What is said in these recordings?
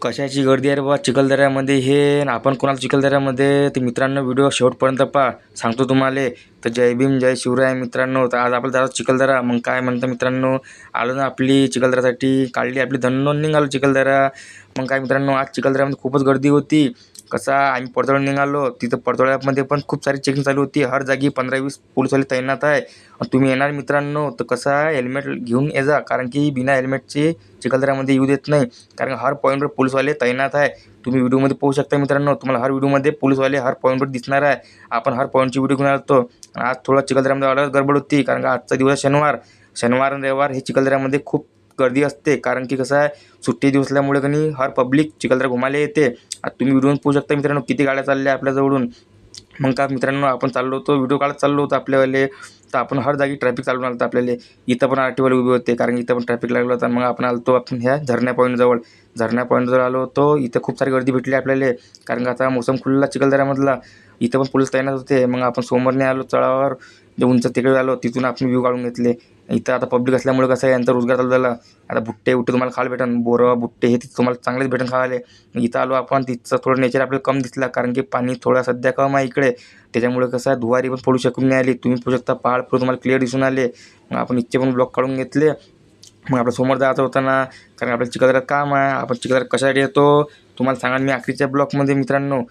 कशाची गर्दी आहे रे बाबा चिखलदऱ्यामध्ये हे आणि आपण कोणाला चिखलदऱ्यामध्ये ते मित्रांनो व्हिडिओ शेवटपर्यंत पहा सांगतो तुम्हाला. तर जय भीम जय शिवराय मित्रांनो. तर आज आपल्याला जायचं चिखलदरा. मग काय म्हणतं मित्रांनो, आलो ना आपली चिखलदऱ्यासाठी, काढली आपली धनोन निघालो चिखलदरा. मग काय मित्रांनो, आज चिखलदऱ्यामध्ये खूपच गर्दी होती. कसा आम्ही पडतोळ्याला निघालो, तिथं पडतोळ्यामध्ये पण खूप सारी चेकिंग चालू होती. हर जागी 15-20 पोलीसवाले तैनात आहे. तुम्ही येणार मित्रांनो तर कसा हेल्मेट घेऊन ये जा, कारण की बिना हेल्मेटचे चिखलदऱ्यामध्ये येऊ देत नाही. कारण हर पॉईंटवर पोलीसवाले तैनात आहे. तुम्ही व्हिडिओमध्ये पाहू शकता मित्रांनो, तुम्हाला हर व्हिडिओमध्ये पोलीसवाले हर पॉईंटवर दिसणार आहे. आपण हर पॉईंटची व्हिडिओ घेऊन आलो. आज थोडा चिखलदऱ्यामध्ये आल्यावर गडबड होती, कारण का आजचा दिवस शनिवार आणि रविवार हे चिखलदऱ्यामध्ये खूप गर्दी असते. कारण की कसं आहे, सुट्टी दिवस असल्यामुळे कनी हर पब्लिक चिखलदरा घुमायला येते. आता तुम्ही व्हिडिओ पाहू शकता मित्रांनो, किती गाड्या चालल्या आपल्याजवळून. मग काय मित्रांनो, आपण चाललो होतो व्हिडिओ काढत चाललो होतो आपल्यावाले. तर आपण हर जागी ट्रॅफिक चालून आलं होतं आपल्याला. इथं पण आरटीओवाले उभे होते, कारण इथं पण ट्रॅफिक लागलं होतं. मग आपण आलो आपण ह्या झरण्या पॉईंटजवळ आलो होतो. इथं खूप सारी गर्दी भेटली आपल्याला, कारण का आता मोसम खुलला चिखलदऱ्यामधला. इथं पण पोलीस तैनात होते. मग आपण सोमवारने आलो चढावर, जे उंच तिकडे आलो, तिथून आपण व्ह्यू काढून घेतले. इथं आता पब्लिक असल्यामुळे कसं आहे, यांचा रोजगार चालू झाला. आता भुट्टे तुम्हाला खायला भेटन, बोरं भुट्टे हे तिथं तुम्हाला चांगलेच भेटन खायला. इथं आलो आपण, तिथचं थोडं नेचर आपल्याला कम दिसला, कारण की पाणी थोडा सध्या कम आहे इकडे. त्याच्यामुळे कसं आहे, धुवारी पण पडू शकून नाही आली. तुम्ही पाहू शकता पहाड तुम्हाला क्लिअर दिसून आले. मग आपण इथचे पण ब्लॉक काढून घेतले. मग आपल्या समोर जायचं होतं ना, कारण आपल्याला चिखलदऱ्यात काम आहे. आपण चिखलदऱ्यात कशासाठी येतो तुम्हाला सांगा मी आखरीच्या ब्लॉकमध्ये मित्रांनो.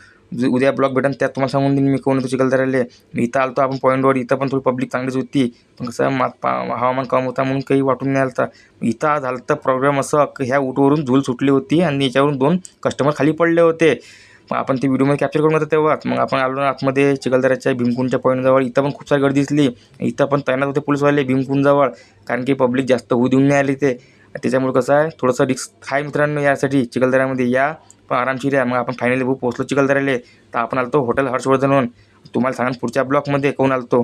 उद्या ब्लॉक भेटेन त्यात तुम्हाला सांगून देईन मी कोण होतो चिखलदऱ्याला. इथं आलो आपण पॉईंटवर. इथं पण थोडी पब्लिक चांगलीच होती, पण कसं हवामान कम होता म्हणून काही वाटून नाही आलं. इथं आज झालं तर प्रॉब्लेम असं, ह्या उटवरून झूल सुटली होती आणि याच्यावरून 2 कस्टमर खाली पडले होते. मग आपण ते व्हिडिओमध्ये कॅप्चर करून होतं तेव्हाच. मग आपण आलो ना आतमध्ये चिखलदऱ्याच्या भीमकुंडच्या पॉईंटजवळ. इथं पण खूप सारी गर्दी दिसली. इथं पण तैनात होते पोलीसवाले भीमकुंडजवळ, कारण की पब्लिक जास्त होऊ देऊन नाही आली ते. त्याच्यामुळे कसं आहे, थोडंसं रिस्क आहे मित्रांनो यासाठी. चिखलदऱ्यामध्ये या पण आरामशीर या. मग आपण फायनली पोहोचलो चिखलदऱ्याला. तर आपण आलो हॉटेल हर्षवर्धन. तुम्हाला सांगा पुढच्या ब्लॉकमध्ये कोण आलो.